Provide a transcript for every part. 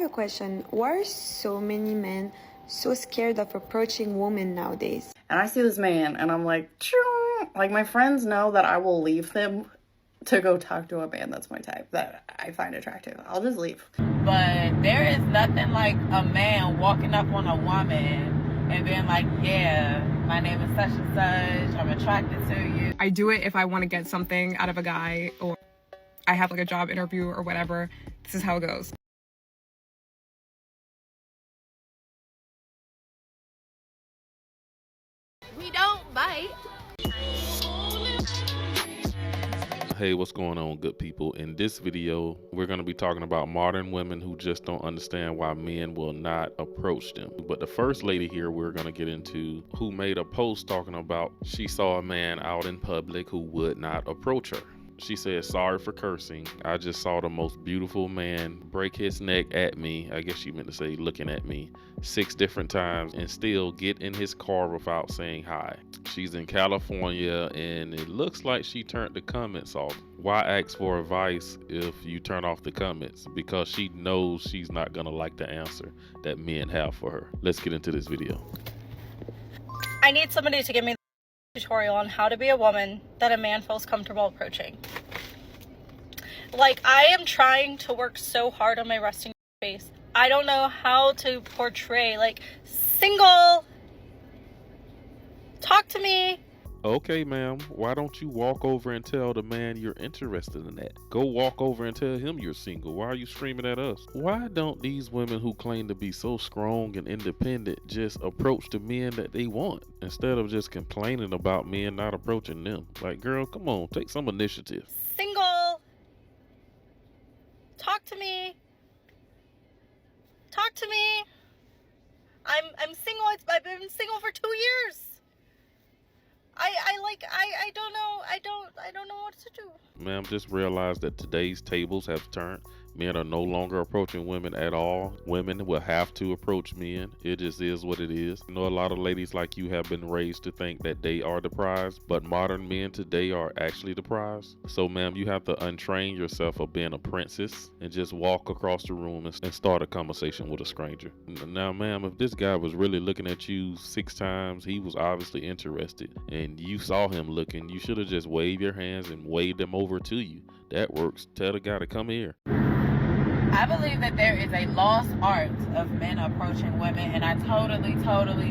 a question. Why are so many men so scared of approaching women nowadays? And I see this man and I'm like, choo. Like my friends know that I will leave them to go talk to a man that's my type, that I find attractive. I'll just leave. But there is nothing like a man walking up on a woman and being like, yeah, my name is such and such, I'm attracted to you. I do it if I want to get something out of a guy, or I have like a job interview or whatever. This is how it goes. We don't bite. Hey, what's going on, good people? In this video, we're going to be talking about modern women who just don't understand why men will not approach them. But the first lady here we're going to get into, who made a post talking about she saw a man out in public who would not approach her. She said, sorry for cursing. I just saw the most beautiful man break his neck at me. I guess she meant to say looking at me 6 different times and still get in his car without saying hi. She's in California and it looks like she turned the comments off. Why ask for advice if you turn off the comments? Because she knows she's not gonna like the answer that men have for her. Let's get into this video. I need somebody to give me a tutorial on how to be a woman that a man feels comfortable approaching. Like, I am trying to work so hard on my resting face. I don't know how to portray, like, single, talk to me. Okay, ma'am, why don't you walk over and tell the man you're interested in that? Go walk over and tell him you're single. Why are you screaming at us? Why don't these women who claim to be so strong and independent just approach the men that they want instead of just complaining about men not approaching them? Like, girl, come on, take some initiative. Single, talk to me. Talk to me. I'm single. I've been single for 2 years. I don't know what to do. Ma'am, just realize that today's tables have turned. Men are no longer approaching women at all. Women will have to approach men. It just is what it is. You know, a lot of ladies like you have been raised to think that they are the prize, but modern men today are actually the prize. So, ma'am, you have to untrain yourself of being a princess and just walk across the room and start a conversation with a stranger. Now, ma'am, if this guy was really looking at you 6 times, he was obviously interested, and you saw him looking, you should have just waved your hands and waved them over to you. That works. Tell the guy to come here. I believe that there is a lost art of men approaching women, and I totally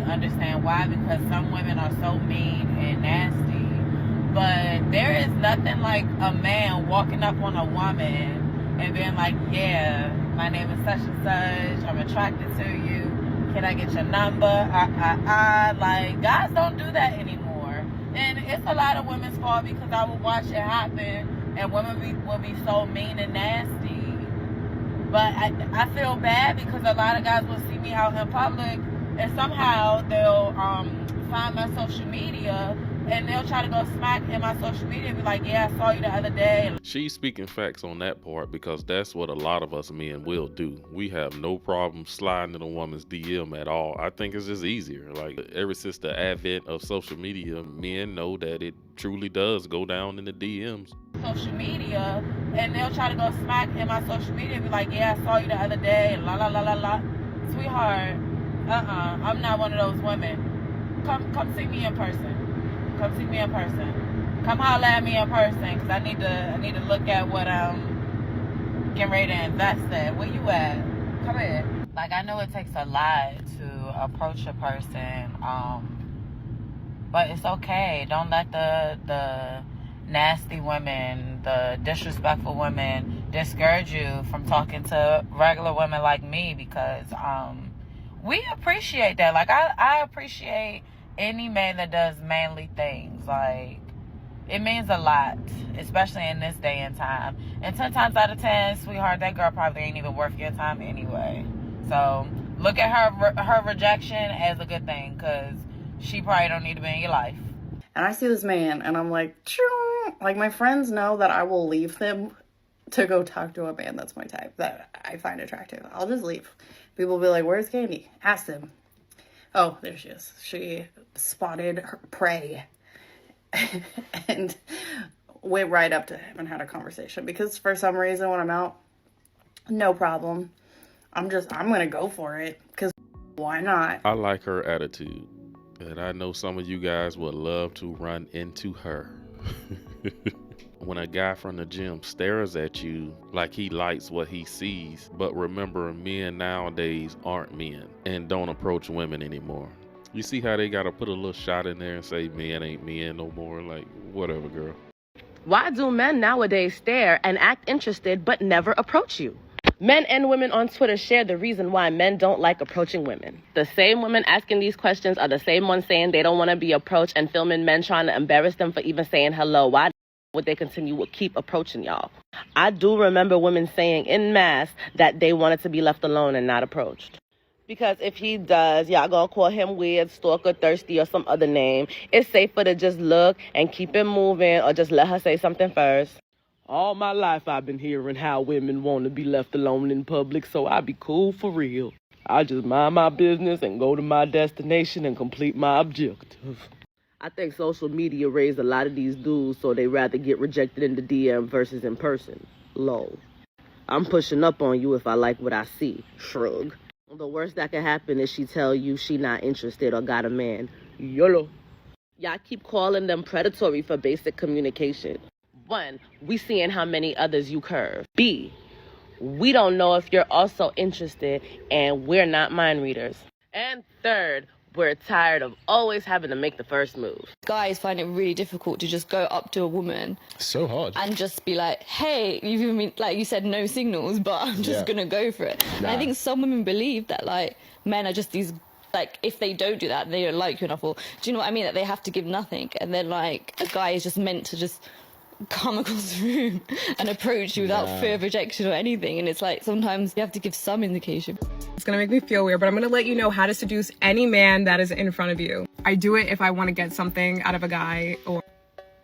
understand why, because some women are so mean and nasty. But there is nothing like a man walking up on a woman and being like, yeah, my name is such and such, I'm attracted to you, can I get your number? Like, guys don't do that anymore. And it's a lot of women's fault, because I would watch it happen and women will be so mean and nasty. But I feel bad, because a lot of guys will see me out in public and somehow they'll find my social media and they'll try to go smack in my social media and be like, yeah, I saw you the other day. She's speaking facts on that part, because that's what a lot of us men will do. We have no problem sliding in a woman's DM at all. I think it's just easier. Like, ever since the advent of social media, men know that it truly does go down in the DMs. Social media, and they'll try to go smack in my social media and be like, yeah, I saw you the other day, la la la la la. Sweetheart, I'm not one of those women. Come see me in person. Come see me in person. Come holler at me in person, because I need to look at what I'm getting ready to invest in. Where you at? Come here. Like, I know it takes a lot to approach a person, but it's okay. Don't let the nasty women, the disrespectful women discourage you from talking to regular women like me, because we appreciate that. Like, I appreciate any man that does manly things. Like, it means a lot, especially in this day and time. And 10 times out of 10, sweetheart, that girl probably ain't even worth your time anyway. So look at her rejection as a good thing, because she probably don't need to be in your life. And I see this man and I'm like, choo. Like, my friends know that I will leave them to go talk to a man that's my type, that I find attractive. I'll just leave. People will be like, where's Candy? Ask them. Oh, there she is. She spotted her prey and went right up to him and had a conversation, because for some reason when I'm out, no problem. I'm gonna go for it, because why not? I like her attitude, and I know some of you guys would love to run into her. When a guy from the gym stares at you like he likes what he sees, but remember, men nowadays aren't men and don't approach women anymore. You see how they gotta put a little shot in there and say men ain't men no more? Like, whatever, girl. Why do men nowadays stare and act interested but never approach you? Men and women on Twitter share the reason why men don't like approaching women. The same women asking these questions are the same ones saying they don't want to be approached and filming men trying to embarrass them for even saying hello. Why would they continue to keep approaching y'all? I do remember women saying en masse that they wanted to be left alone and not approached. Because if he does, y'all gonna call him weird, stalker, thirsty, or some other name. It's safer to just look and keep it moving, or just let her say something first. All my life I've been hearing how women want to be left alone in public, so I be cool for real. I just mind my business and go to my destination and complete my objective. I think social media raised a lot of these dudes, so they rather get rejected in the DM versus in person. Lol. I'm pushing up on you if I like what I see. Shrug. The worst that can happen is she tell you she not interested or got a man. YOLO. Y'all keep calling them predatory for basic communication. 1, we seeing how many others you curve. B, we don't know if you're also interested, and we're not mind readers. And 3rd, we're tired of always having to make the first move. Guys find it really difficult to just go up to a woman. So hard. And just be like, hey, you mean, like you said, no signals, but I'm just gonna go for it. Nah. And I think some women believe that, like, men are just these, like, if they don't do that, they don't like you enough. Or, do you know what I mean? That they have to give nothing. And then, like, a guy is just meant to just come across the room and approach you without fear of rejection or anything. And it's like, sometimes you have to give some indication. It's gonna make me feel weird, but I'm gonna let you know how to seduce any man that is in front of you. I do it if I want to get something out of a guy, or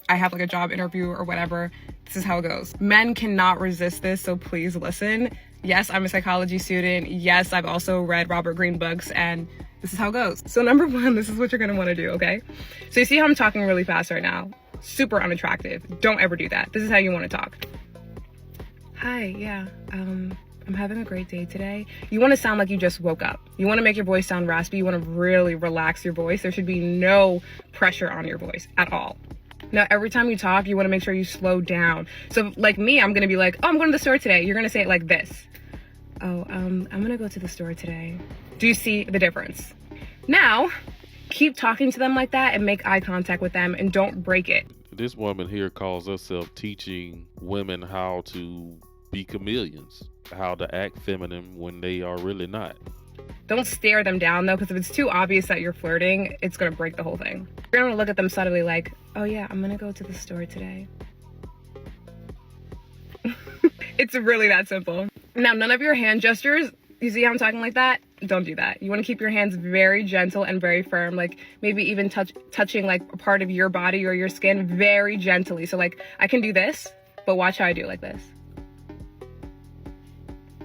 I have like a job interview or whatever. This is how it goes. Men cannot resist this, so please listen. Yes, I'm a psychology student. Yes, I've also read Robert Greene books, and this is how it goes. So number 1, this is what you're gonna want to do, okay? So you see how I'm talking really fast right now? Super unattractive. Don't ever do that. This is how you want to talk. Hi, yeah, I'm having a great day today. You want to sound like you just woke up. You want to make your voice sound raspy. You want to really relax your voice. There should be no pressure on your voice at all. Now, every time you talk, you want to make sure you slow down. So like me, I'm going to be like, oh, I'm going to the store today. You're going to say it like this. Oh, I'm going to go to the store today. Do you see the difference? Now, keep talking to them like that and make eye contact with them and don't break it. This woman here calls herself teaching women how to be chameleons, how to act feminine when they are really not. Don't stare them down though, because if it's too obvious that you're flirting, it's gonna break the whole thing. You're gonna look at them subtly like, oh yeah, I'm gonna go to the store today. It's really that simple. Now, none of your hand gestures, you see how I'm talking like that? Don't do that. You want to keep your hands very gentle and very firm, like maybe even touching like a part of your body or your skin very gently. So like I can do this, but watch how I do like this.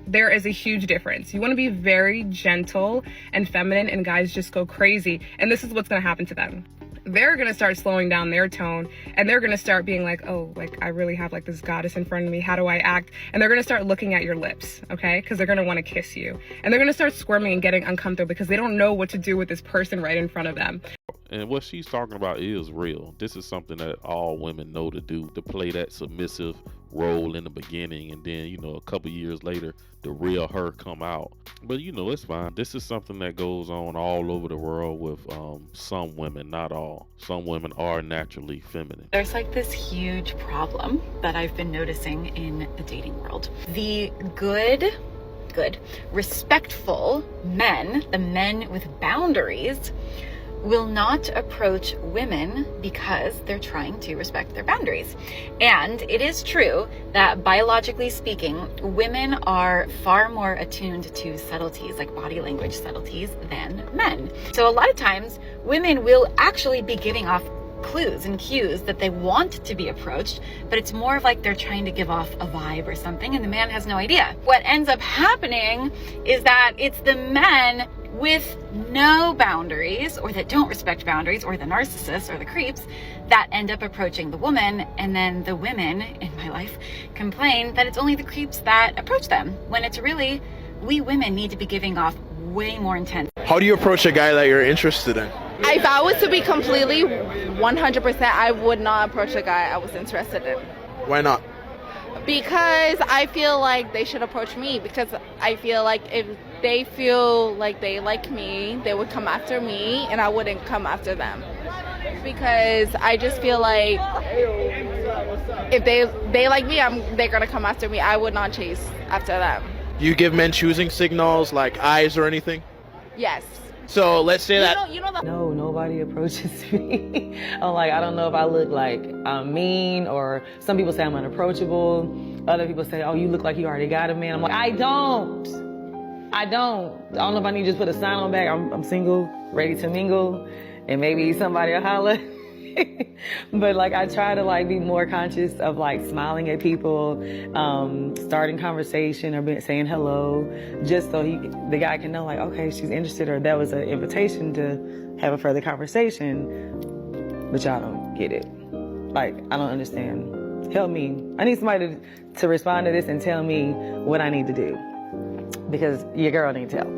There is a huge difference. You want to be very gentle and feminine, and guys just go crazy. And this is what's going to happen to them. They're going to start slowing down their tone, and they're going to start being like, oh, like I really have like this goddess in front of me. How do I act? And they're going to start looking at your lips, okay? Because they're going to want to kiss you. And they're going to start squirming and getting uncomfortable because they don't know what to do with this person right in front of them. And what she's talking about is real. This is something that all women know to do, to play that submissive role in the beginning, and then, you know, a couple years later, the real her come out. But, you know, it's fine. This is something that goes on all over the world with some women, not all. Some women are naturally feminine. There's like this huge problem that I've been noticing in the dating world. The good, respectful men, the men with boundaries, will not approach women because they're trying to respect their boundaries. And it is true that biologically speaking, women are far more attuned to subtleties, like body language subtleties, than men. So a lot of times, women will actually be giving off clues and cues that they want to be approached, but it's more of like they're trying to give off a vibe or something, and the man has no idea. What ends up happening is that it's the men with no boundaries, or that don't respect boundaries, or the narcissists or the creeps, that end up approaching the woman, and then the women in my life complain that it's only the creeps that approach them, when it's really we women need to be giving off way more intense. How do you approach a guy that you're interested in? If I was to be completely 100%, I would not approach a guy I was interested in. Why not? Because I feel like they should approach me, because I feel like if they feel like they like me, they would come after me and I wouldn't come after them. Because I just feel like if they like me, they're gonna come after me. I would not chase after them. Do you give men choosing signals like eyes or anything? Yes. So let's say No, nobody approaches me. I'm like, I don't know if I look like I'm mean, or some people say I'm unapproachable. Other people say, oh, you look like you already got a man. I'm like, I don't know if I need to just put a sign on back. I'm single, ready to mingle, and maybe somebody will holler. But like, I try to like be more conscious of like smiling at people, starting conversation or saying hello, just so the guy can know like, okay, she's interested, or that was an invitation to have a further conversation. But y'all don't get it. Like, I don't understand. Help me. I need somebody to respond to this and tell me what I need to do, because your girl need help.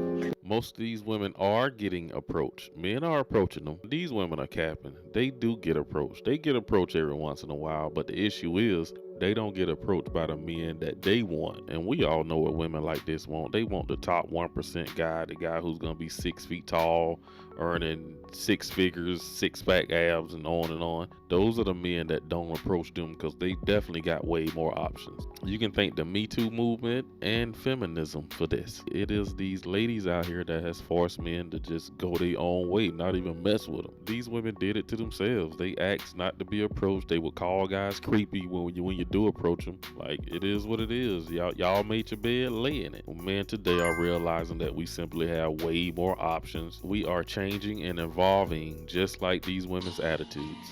Most of these women are getting approached. Men are approaching them. These women are capping. They do get approached. They get approached every once in a while, but the issue is they don't get approached by the men that they want. And we all know what women like this want. They want the top 1% guy, the guy who's going to be 6 feet tall, earning 6 figures, 6-pack abs, and on and on. Those are the men that don't approach them, because they definitely got way more options. You can thank the Me Too movement and feminism for this. It is these ladies out here that has forced men to just go their own way, not even mess with them. These women did it to themselves. They asked not to be approached. They would call guys creepy when you do approach them. Like, it is what it is. Y'all made your bed, lay in it. Men today are realizing that we simply have way more options. We are changing and evolving just like these women's attitudes.